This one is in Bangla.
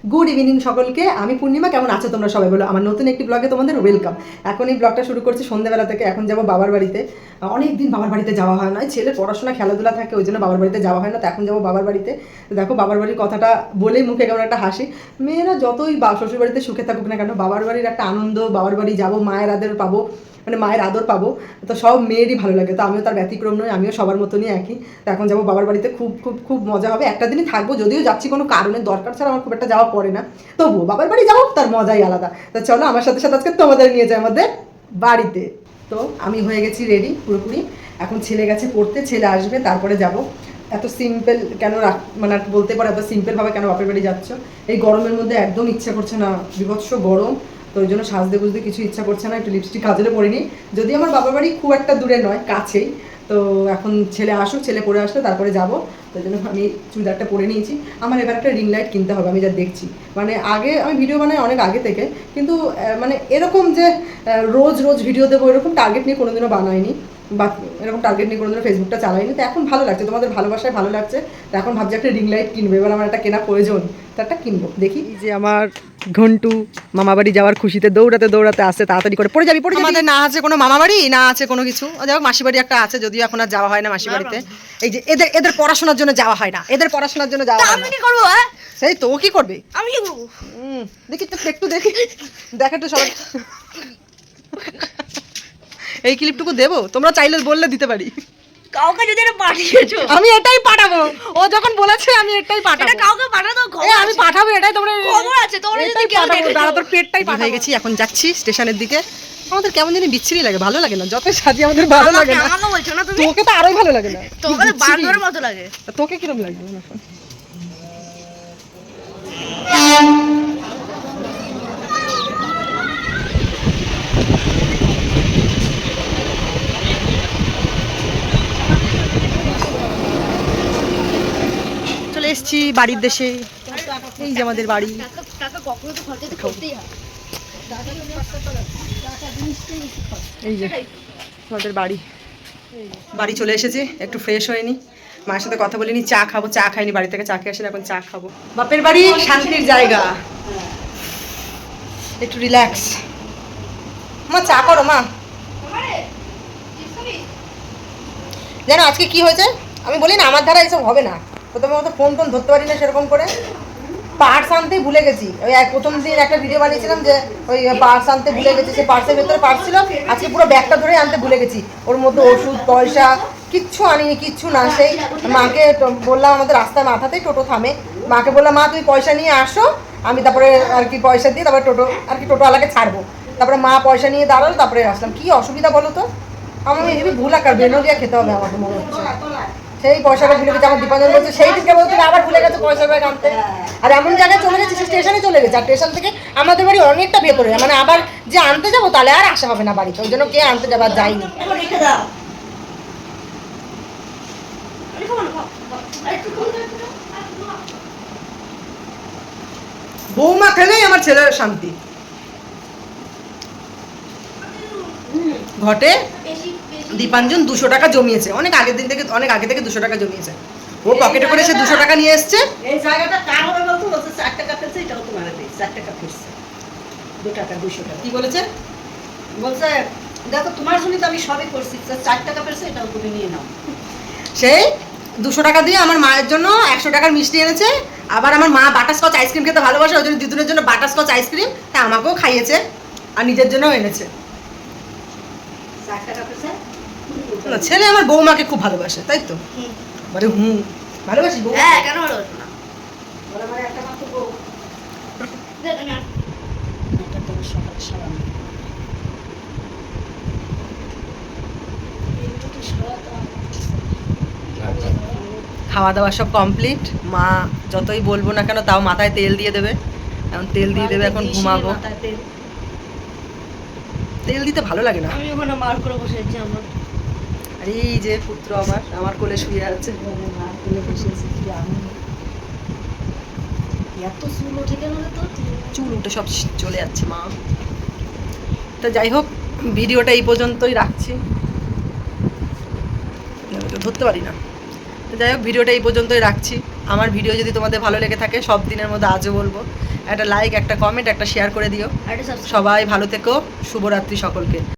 গুড ইভিনিং সকলকে। আমি পূর্ণিমা, কেমন আছো তোমরা সবাই বলো? আমার নতুন একটি ব্লগে তোমাদের ওয়েলকাম। এখন এই ব্লগটা শুরু করছি সন্ধ্যাবেলা থেকে। এখন যাবো বাবার বাড়িতে। অনেক দিন বাবার বাড়িতে যাওয়া হয় না, ছেলের পড়াশোনা খেলাধুলা থাকে, ওই জন্য বাবার বাড়িতে যাওয়া হয় না। তো এখন যাবো বাবার বাড়িতে। দেখো বাবার বাড়ির কথাটা বলেই মুখে কেমন একটা হাসি। মেয়েরা যতই শ্বশুর বাড়িতে সুখে থাকুক না কেন, বাবার বাড়ির একটা আনন্দ, বাবার বাড়ি যাবো, মায়ের আদর পাবো, মানে মায়ের আদর পাবো, তো সব মেয়েরই ভালো লাগে। তো আমিও তার ব্যতিক্রম নই, আমিও সবার মতনই একই। তো এখন যাবো বাবার বাড়িতে, খুব খুব খুব মজা হবে। একটা দিনই থাকবো, যদিও যাচ্ছি কোনো কারণে, দরকার ছাড়া আমার খুব একটা যাওয়া পড়ে না, তবুও বাবার বাড়ি যাবো, তার মজাই আলাদা। তো চলো আমার সাথে সাথে আজকে তোমাদের নিয়ে যাই আমাদের বাড়িতে। তো আমি হয়ে গেছি রেডি পুরোপুরি। এখন ছেলে গেছে পড়তে, ছেলে আসবে তারপরে যাব। এত সিম্পল কেন মানে বলতে পারো, এত সিম্পলভাবে কেন বাপের বাড়ি যাচ্ছ? এই গরমের মধ্যে একদম ইচ্ছা করছে না, বিভৎস গরম। তো ওই জন্য সাজতে বুঝতে কিছু ইচ্ছা করছে না, একটু লিপস্টিক কাজলে পরিনি। যদি আমার বাবার বাড়ি খুব একটা দূরে নয়, কাছেই। তো এখন ছেলে আসুক, ছেলে পরে আসলে তারপরে যাবো। তাই জন্য আমি চুড়িদারটা পরে নিয়েছি। আমার এবার একটা রিং লাইট কিনতে হবে, আমি যা দেখছি। মানে আগে আমি ভিডিও বানাই অনেক আগে থেকে, কিন্তু মানে এরকম যে রোজ রোজ ভিডিও দেবো এরকম টার্গেট নিয়ে কোনোদিনও বানাইনি, বা এরকম টার্গেট নিয়ে কোনোদিনও ফেসবুকটা চালাইনি। তো এখন ভালো লাগছে, তোমাদের ভালোবাসায় ভালো লাগছে। তো এখন ভাবছি একটা রিং লাইট কিনবো, এবার আমার একটা কেনা প্রয়োজন, তো একটা কিনবো। দেখি যে আমার ঘন্টু মামাবাড়ি যাওয়ার খুশিতে দৌড়াতে দৌড়াতে আসছে, তাড়াতাড়ি করে পড়ে যাবি পড়ে যাবি। আমাদের না আছে কোনো মামাবাড়ি, না আছে কোনো কিছু। যাই হোক মাসি বাড়ি একটা আছে, যদিও এখন আর যাওয়া হয় না মাসি বাড়িতে। এই যে এদের এদের পড়াশোনার জন্য যাওয়া হয় না, এদের পড়াশোনার জন্য যাওয়া হয় না। আমি কি করবো? সেই তো, ও কি করবে? আমি কি করবো? দেখি তো, একটু দেখি, দেখ একটু সবাই। এই ক্লিপটুকু দেবো, তোমরা চাইলে বললে দিতে পারি। কাউকে যদি এটা পাঠিয়েছো, আমি এটাই পাঠাবো, ও যখন বলেছে আমি এটাই পাঠাবো। এটা কাউকে পাঠাতো, আমি পাঠাবো, এটাই তোমরা খবর আছে, তোমরা যদি কেউ দেখো। দাঁড়া, তোর পেটটাই পাঠা হয়ে গেছি। এখন যাচ্ছি স্টেশনের দিকে। আমাদের কেমন জানি বিচ্ছিরি লাগে, ভালো লাগে না। যত সাজি আমাদের ভালো লাগে না। আমাকে বলছো না তুমি? তোকে তো আরোই ভালো লাগে না, তোকে তো বান্দরের মতো লাগে। তোকে কিরম লাগে এখন? চলে এসছি বাড়ির দেশে। এই যে আমাদের বাড়ি। টাকা কখনো তো খরচা করতেই হয়। এই যে আমাদের বাড়ি। বাড়ি চলে এসেছি, একটু ফ্রেশ হয়নি, মায়ের সাথে কথা বলিনি, চা খাবো। চা খাইনি, বাড়ি থেকে চা খেয়ে আসেন, এখন চা খাবো। বাপের বাড়ি শান্তির জায়গা, একটু রিল্যাক্স। মা চা করো মা। জানো আজকে কি হয়েছে? আমি বলি না আমার দ্বারা এসব হবে না, প্রথমে মতো ফোন টোন ধরতে পারি না সেরকম করে। পার্স আনতেই ভুলে গেছি। ওই প্রথম দিন একটা ভিডিও বানিয়েছিলাম যে ওই পার্স আনতে ভুলে গেছি, সে পার্সের ভেতরে পার্স ছিল। আজকে পুরো ব্যাগটা ধরে আনতে ভুলে গেছি, ওর মধ্যে ওষুধ পয়সা কিচ্ছু আনিনি, কিচ্ছু না। সেই মাকে বললাম, আমাদের রাস্তায় মাথাতেই টোটো থামে, মাকে বললাম মা তুমি পয়সা নিয়ে আসো, আমি তারপরে আর কি পয়সা দিয়ে তারপরে টোটো আর কি টোটোওয়ালাকে ছাড়বো। তারপরে মা পয়সা নিয়ে দাঁড়ালো, তারপরে আসলাম। কি অসুবিধা বলো তো? আমার হেবি ভুল আকার বেনোলিয়া খেতে হবে আমাকে মনে হচ্ছে। সেই পয়সাটা ভুলে গেছে, আমার দীপাঞ্জন বলছে সেই দিনকে বলতে আবার ভুলে গেছে পয়সা ব্যাগ আনতে। আর এমন জায়গায় চলে গেছে, স্টেশনে চলে গেছে, আর স্টেশন থেকে আমাদের বাড়ি অনেকটা ভেতরে, মানে আবার যে আনতে যাবো তাহলে আর আসা হবে না বাড়িতে, ওই জন্য কে আনতে যাবো আর যাইনি। বৌমা খেলেই আমার ছেলের শান্তি ঘটে। দীপাঞ্জন 200 টাকা জমিয়েছে, অনেক আগে থেকে 200 টাকা জমিয়েছে। ও পকেটে করে সে 200 টাকা নিয়ে এসছে। এই জায়গাটা কার হবে বলতো? বলছে 4 টাকা ফেলছে, এটাও তোমার দেই। 4 টাকা ফেলছে, 2 টাকা 200 টাকা। কি বলেছে? বলছে দেখো তোমার জন্য তো আমি সবই করছি, 4 টাকা ফেলছে, এটাও তুমি নিয়ে নাও। সেই 200 টাকা দিয়ে আমার মায়ের জন্য 100 টাকার মিষ্টি এনেছে। আবার আমার মা বাটারস্কচ আইসক্রিম খেতে ভালোবাসে, ওই জন্য দিদুনের জন্য বাটারস্কচ আইসক্রিম, তা আমাকেও খাইয়েছে আর নিজের জন্যও এনেছে। 4 টাকা ফেলছে। না, ছেলে আমার বৌমাকে খুব ভালোবাসে, তাই তো? মানে ভালোবাসি বউ। হ্যাঁ, কেন ভালোবাসো না? বলে মানে একটা মাত্র বউ। দে তুমি আর। এটা তোমার সকাল সালাম। খাওয়া দাওয়া সব কমপ্লিট। মা যতই বলবো না কেন তাও মাথায় তেল দিয়ে দেবে, এখন তেল দিয়ে দেবে। এখন ঘুমাবো। মাথায় তেল। তেল দিতে ভালো লাগে না। আমি ওখানে মার করে বসে আছি আমার। আর এই যে পুত্র আমার কোলে শুয়ে আছে। মার তুলে বসেছি, কি আনন্দ। এত চুল উঠে গেল না তো? চুল উঠে সব চলে যাচ্ছে মা। তা যাই হোক, ভিডিওটা এই পর্যন্তই রাখছি, ধরতে পারি না। তো যাই হোক, ভিডিওটা এই পর্যন্তই রাখছি। আমার ভিডিও যদি তোমাদের ভালো লেগে থাকে, সব দিনের মধ্যে আজও বলবো একটা লাইক, একটা কমেন্ট, একটা শেয়ার করে দিও। আর এটা subscribe সবাই ভালো থেকো, শুভরাত্রি সকলকে।